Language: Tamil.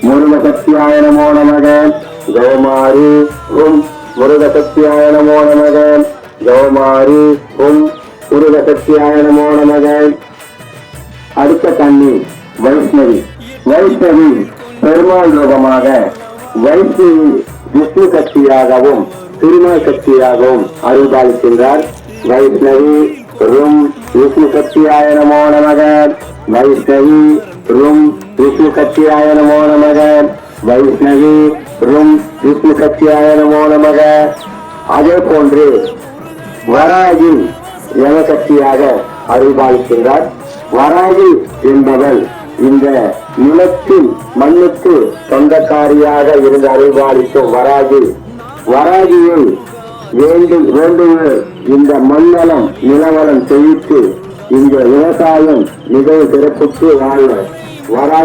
முருகசக்தியாய நமோ நமக. கௌமாரி ஓம் முருகசக்தியாய நமோ நமக. கௌமாரி ஓம் முருகசக்தியாய நமோ நமக. அடுத்த கண்ணி வைஷ்ணவி. வைஷ்ணவி பெருமாள் ரூபமாக வைஷ்ணவி விஷ்ணு சக்தியாகவும் திருமால் சக்தியாகவும் அருள்பாலிக்கின்றார். வைஷ்ணவி ரும் விஷ்ணு சக்தியாய நமோ நமக. வைஷ்ணவி ரும் விஷ்ணு சக்தியாய நமோ நமக. வைஷ்ணவி ரும் விஷ்ணு சக்தியாய நமோ நமக. அதே போன்று வராகி யமசக்தியாக அருள்பாலிக்கின்றார். வராகி என்பவள் இந்த நிலத்தில் மண்ணுக்கு சொந்தக்காரியாக இருந்து அருள்பாலிக்கும் வராகி. வராகியை வேண்டுவர் இந்த மண்ணலம் நிலவலம் செழித்து இந்த விவசாயம் மிகவும் சிறப்புக்கு வாழ்வர். வராகி